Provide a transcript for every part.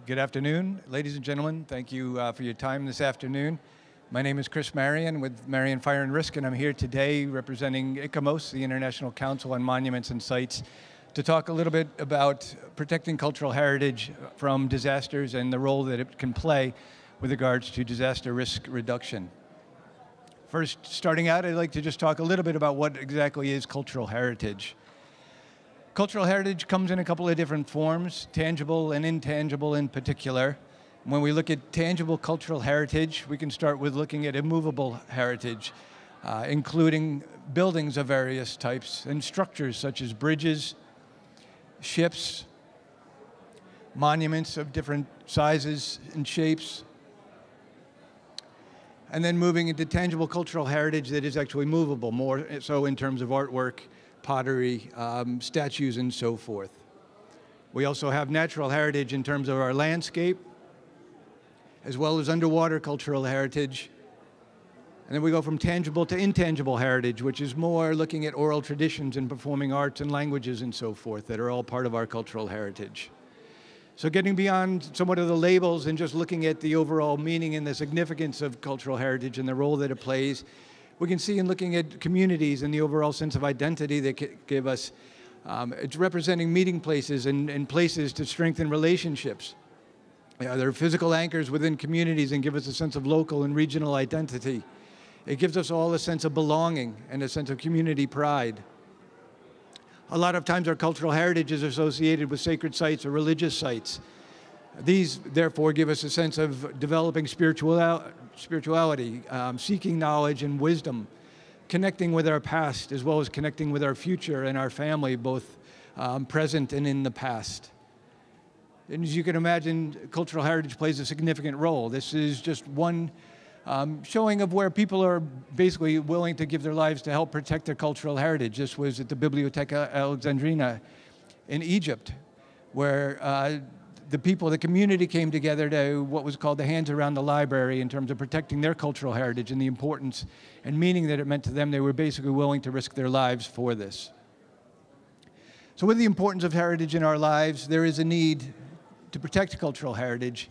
Good afternoon, ladies and gentlemen. Thank you for your time this afternoon. My name is Chris Marrion with Marrion Fire and Risk, and I'm here today representing ICOMOS, the International Council on Monuments and Sites, to talk a little bit about protecting cultural heritage from disasters and the role that it can play with regards to disaster risk reduction. First, starting out, I'd like to just talk a little bit about what exactly is cultural heritage. Cultural heritage comes in a couple of different forms, tangible and intangible in particular. When we look at tangible cultural heritage, we can start with looking at immovable heritage, including buildings of various types and structures such as bridges, ships, monuments of different sizes and shapes. And then moving into tangible cultural heritage that is actually movable, more so in terms of artwork, pottery, statues, and so forth. We also have natural heritage in terms of our landscape, as well as underwater cultural heritage. And then we go from tangible to intangible heritage, which is more looking at oral traditions and performing arts and languages and so forth that are all part of our cultural heritage. So getting beyond somewhat of the labels and just looking at the overall meaning and the significance of cultural heritage and the role that it plays, we can see in looking at communities and the overall sense of identity that give us, it's representing meeting places and places to strengthen relationships. They're physical anchors within communities and give us a sense of local and regional identity. It gives us all a sense of belonging and a sense of community pride. A lot of times our cultural heritage is associated with sacred sites or religious sites. These, therefore, give us a sense of developing spirituality, seeking knowledge and wisdom, connecting with our past as well as connecting with our future and our family, both present and in the past. And as you can imagine, cultural heritage plays a significant role. This is just one showing of where people are basically willing to give their lives to help protect their cultural heritage. This was at the Bibliotheca Alexandrina in Egypt, where the community came together to what was called the Hands Around the Library in terms of protecting their cultural heritage and the importance and meaning that it meant to them. They were basically willing to risk their lives for this. So with the importance of heritage in our lives, there is a need to protect cultural heritage,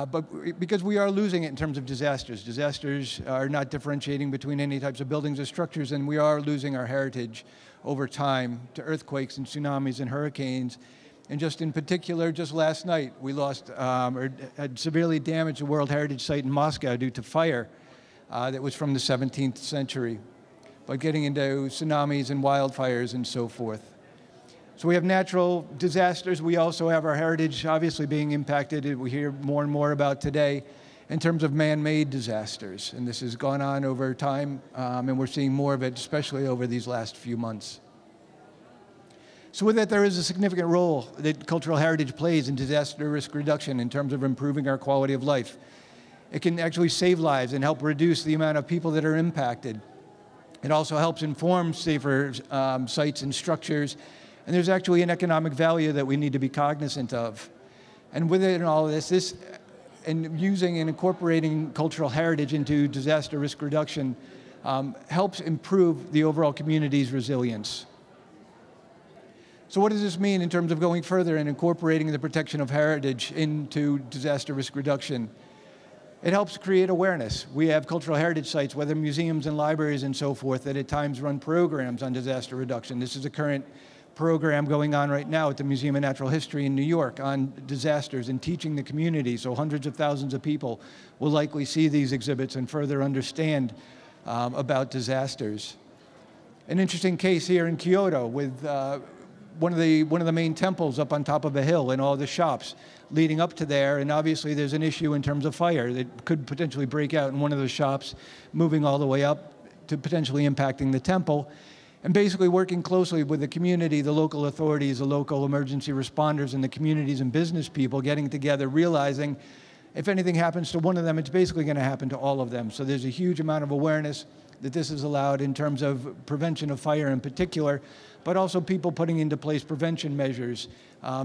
but because we are losing it in terms of disasters. Disasters are not differentiating between any types of buildings or structures, and we are losing our heritage over time to earthquakes and tsunamis and hurricanes. And just in particular, just last night, we lost or had severely damaged a World Heritage Site in Moscow due to fire that was from the 17th century, but getting into tsunamis and wildfires and so forth. So we have natural disasters. We also have our heritage obviously being impacted. We hear more and more about today in terms of man-made disasters. And this has gone on over time, and we're seeing more of it, especially over these last few months. So with that, there is a significant role that cultural heritage plays in disaster risk reduction in terms of improving our quality of life. It can actually save lives and help reduce the amount of people that are impacted. It also helps inform safer sites and structures. And there's actually an economic value that we need to be cognizant of. And within all of this and using and incorporating cultural heritage into disaster risk reduction helps improve the overall community's resilience. So what does this mean in terms of going further and incorporating the protection of heritage into disaster risk reduction? It helps create awareness. We have cultural heritage sites, whether museums and libraries and so forth, that at times run programs on disaster reduction. This is a current program going on right now at the Museum of Natural History in New York on disasters and teaching the community. So hundreds of thousands of people will likely see these exhibits and further understand about disasters. An interesting case here in Kyoto with one of the main temples up on top of a hill and all the shops leading up to there, and obviously there's an issue in terms of fire that could potentially break out in one of those shops, moving all the way up to potentially impacting the temple, and basically working closely with the community, the local authorities, the local emergency responders, and the communities and business people getting together, realizing if anything happens to one of them, it's basically going to happen to all of them. So there's a huge amount of awareness that this is allowed in terms of prevention of fire in particular, but also people putting into place prevention measures,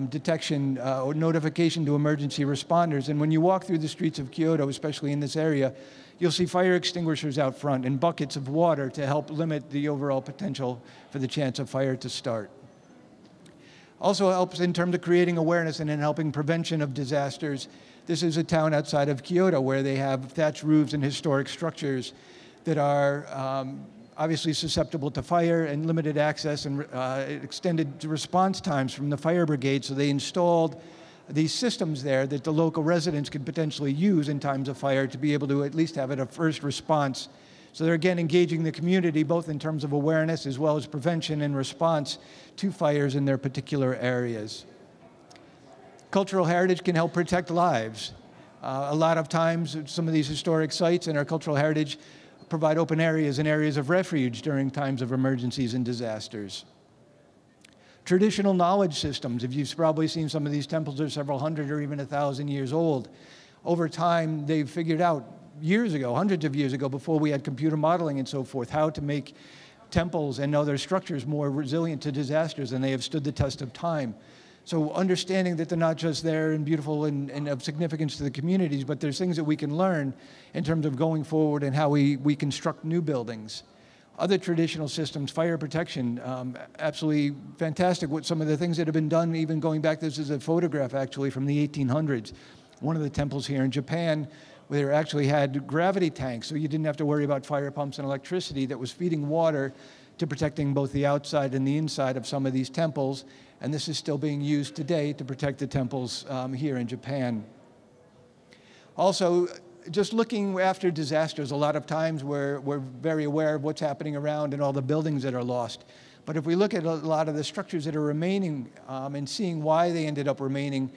detection or notification to emergency responders. And when you walk through the streets of Kyoto, especially in this area, you'll see fire extinguishers out front and buckets of water to help limit the overall potential for the chance of fire to start. Also helps in terms of creating awareness and in helping prevention of disasters. This is a town outside of Kyoto where they have thatched roofs and historic structures that are obviously susceptible to fire and limited access and extended response times from the fire brigade. So they installed these systems there that the local residents could potentially use in times of fire to be able to at least have it a first response. So they're again engaging the community both in terms of awareness as well as prevention and response to fires in their particular areas. Cultural heritage can help protect lives. A lot of times some of these historic sites in our cultural heritage provide open areas and areas of refuge during times of emergencies and disasters. Traditional knowledge systems, if you've probably seen some of these temples are several hundred or even 1,000 years old. Over time, they've figured out years ago, hundreds of years ago, before we had computer modeling and so forth, how to make temples and other structures more resilient to disasters, and they have stood the test of time. So understanding that they're not just there and beautiful and of significance to the communities, but there's things that we can learn in terms of going forward and how we construct new buildings. Other traditional systems, fire protection, absolutely fantastic with some of the things that have been done, even going back, this is a photograph actually from the 1800s. One of the temples here in Japan, where they actually had gravity tanks, so you didn't have to worry about fire pumps and electricity that was feeding water to protecting both the outside and the inside of some of these temples. And this is still being used today to protect the temples here in Japan. Also, just looking after disasters, a lot of times we're very aware of what's happening around and all the buildings that are lost. But if we look at a lot of the structures that are remaining and seeing why they ended up remaining,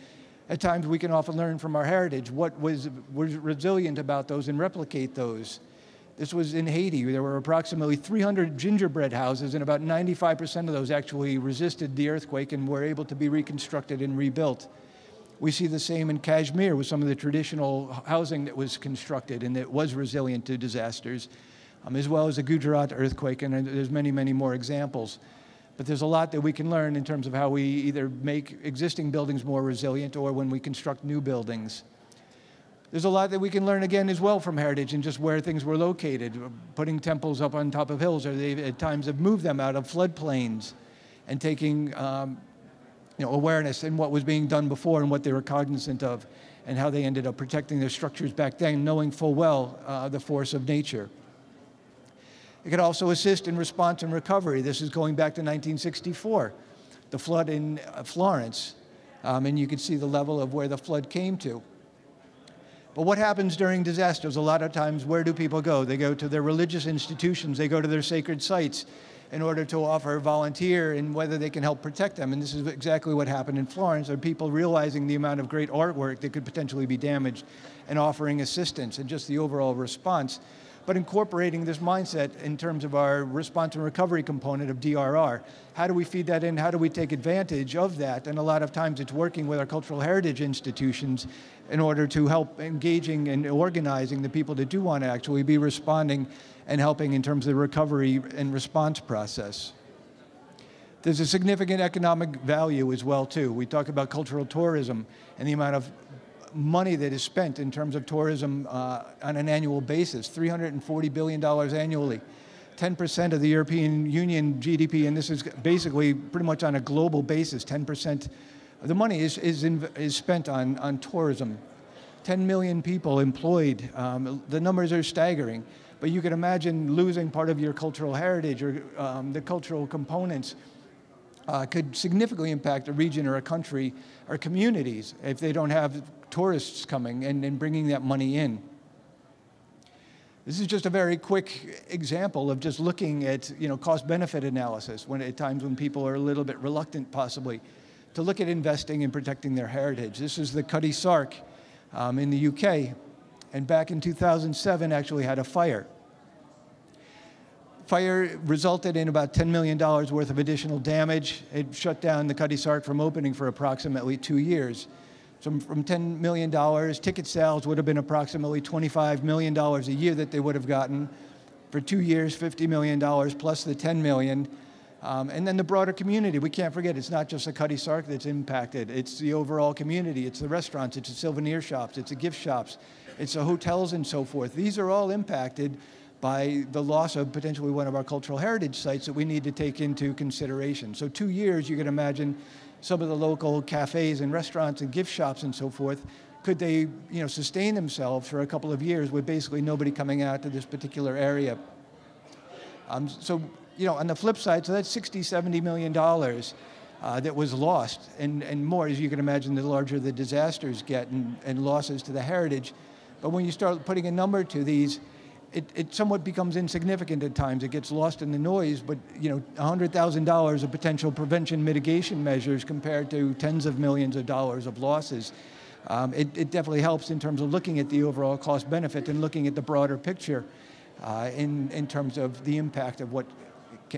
at times we can often learn from our heritage what was resilient about those and replicate those. This was in Haiti. There were approximately 300 gingerbread houses, and about 95% of those actually resisted the earthquake and were able to be reconstructed and rebuilt. We see the same in Kashmir with some of the traditional housing that was constructed and that was resilient to disasters, as well as the Gujarat earthquake, and there's many, many more examples. But there's a lot that we can learn in terms of how we either make existing buildings more resilient or when we construct new buildings. There's a lot that we can learn again as well from heritage and just where things were located. Putting temples up on top of hills, or they at times have moved them out of floodplains and taking awareness in what was being done before and what they were cognizant of and how they ended up protecting their structures back then, knowing full well the force of nature. It could also assist in response and recovery. This is going back to 1964, the flood in Florence, and you can see the level of where the flood came to. But what happens during disasters? A lot of times, where do people go? They go to their religious institutions, they go to their sacred sites in order to offer volunteer and whether they can help protect them. And this is exactly what happened in Florence, are people realizing the amount of great artwork that could potentially be damaged and offering assistance and just the overall response. But incorporating this mindset in terms of our response and recovery component of DRR. How do we feed that in? How do we take advantage of that? And a lot of times it's working with our cultural heritage institutions in order to help engaging and organizing the people that do want to actually be responding and helping in terms of the recovery and response process. There's a significant economic value as well too. We talk about cultural tourism and the amount of money that is spent in terms of tourism on an annual basis, $340 billion annually. 10% of the European Union GDP, and this is basically pretty much on a global basis, 10% of the money is spent on tourism. 10 million people employed. The numbers are staggering, but you can imagine losing part of your cultural heritage or the cultural components could significantly impact a region or a country or communities if they don't have tourists coming and bringing that money in. This is just a very quick example of just looking at cost-benefit analysis at times when people are a little bit reluctant possibly to look at investing and protecting their heritage. This is the Cutty Sark in the UK, and back in 2007 actually had a fire. Fire resulted in about $10 million worth of additional damage. It shut down the Cutty Sark from opening for approximately 2 years. So from $10 million, ticket sales would have been approximately $25 million a year that they would have gotten. For 2 years, $50 million plus the $10 million. And then the broader community. We can't forget, it's not just the Cutty Sark that's impacted. It's the overall community. It's the restaurants. It's the souvenir shops. It's the gift shops. It's the hotels and so forth. These are all impacted by the loss of potentially one of our cultural heritage sites that we need to take into consideration. So 2 years, you can imagine, some of the local cafes and restaurants and gift shops and so forth, could they, sustain themselves for a couple of years with basically nobody coming out to this particular area? So, on the flip side, so that's $60, $70 million that was lost, and more, as you can imagine, the larger the disasters get and losses to the heritage. But when you start putting a number to these, it somewhat becomes insignificant at times. It gets lost in the noise, but $100,000 of potential prevention mitigation measures compared to tens of millions of dollars of losses. It definitely helps in terms of looking at the overall cost benefit and looking at the broader picture in terms of the impact of what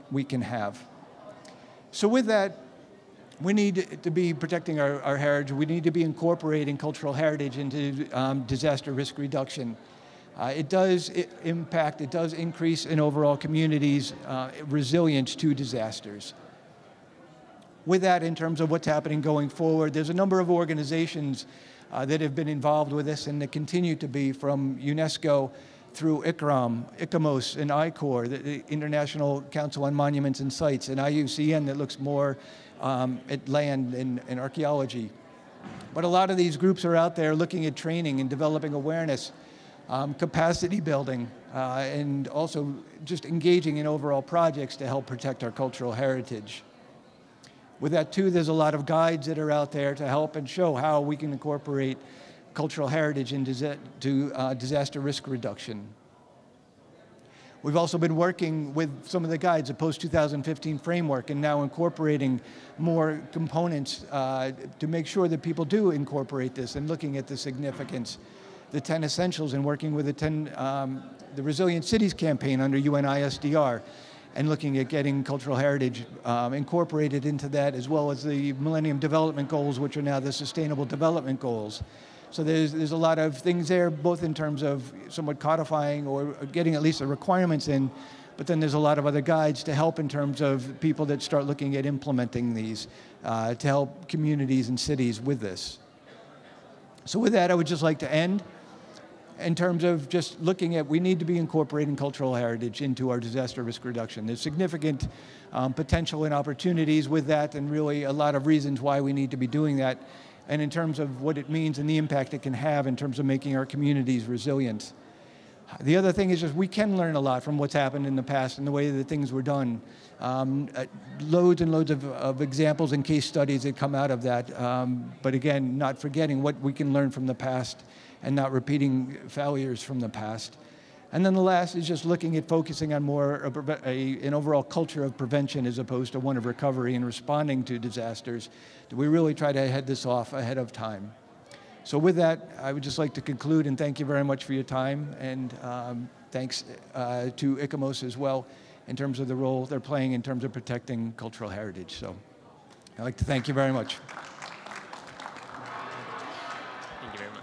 we can have. So with that, we need to be protecting our heritage. We need to be incorporating cultural heritage into disaster risk reduction. It does impact, it does increase in overall communities' resilience to disasters. With that, in terms of what's happening going forward, there's a number of organizations that have been involved with this and that continue to be, from UNESCO through ICRAM, ICOMOS, and ICOR, the International Council on Monuments and Sites, and IUCN that looks more at land and archaeology. But a lot of these groups are out there looking at training and developing awareness, capacity building, and also just engaging in overall projects to help protect our cultural heritage. With that too, there's a lot of guides that are out there to help and show how we can incorporate cultural heritage into disaster risk reduction. We've also been working with some of the guides, the post-2015 framework, and now incorporating more components to make sure that people do incorporate this and looking at the significance. The 10 essentials and working with the Resilient Cities campaign under UNISDR and looking at getting cultural heritage incorporated into that, as well as the Millennium Development Goals, which are now the Sustainable Development Goals. So there's a lot of things there, both in terms of somewhat codifying or getting at least the requirements in, but then there's a lot of other guides to help in terms of people that start looking at implementing these to help communities and cities with this. So with that, I would just like to end in terms of just looking at, we need to be incorporating cultural heritage into our disaster risk reduction. There's significant potential and opportunities with that, and really a lot of reasons why we need to be doing that, and in terms of what it means and the impact it can have in terms of making our communities resilient. The other thing is just we can learn a lot from what's happened in the past and the way that things were done. Loads and loads of examples and case studies that come out of that, but again, not forgetting what we can learn from the past and not repeating failures from the past. And then the last is just looking at focusing on more an overall culture of prevention as opposed to one of recovery and responding to disasters. Do we really try to head this off ahead of time? So with that, I would just like to conclude and thank you very much for your time, and thanks to ICOMOS as well in terms of the role they're playing in terms of protecting cultural heritage. So I'd like to thank you very much. Thank you very much.